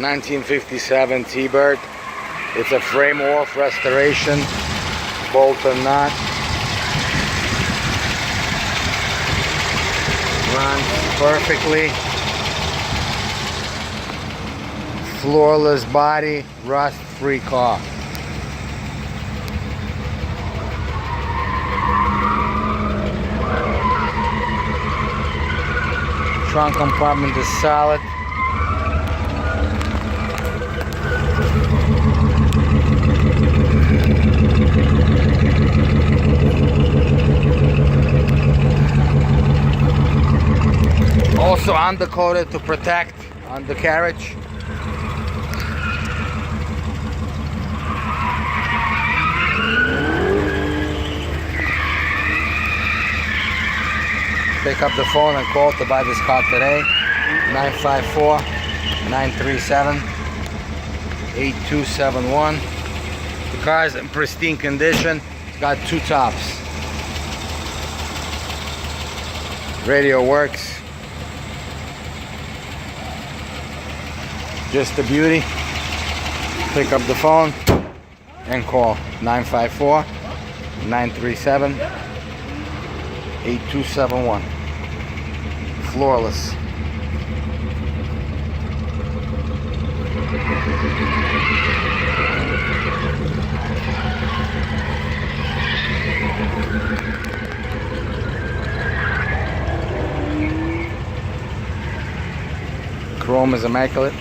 1957 T-Bird. It's a frame off restoration, bolt and nut. Runs perfectly. Floorless body, rust-free car. Trunk compartment is solid. Also undercoated to protect undercarriage. Pick up the phone and call to buy this car today. 954-937-8271. The car is in pristine condition. It's got two tops. Radio works. Just a beauty. Pick up the phone and call 954-937-8271. Floorless. Chrome is immaculate.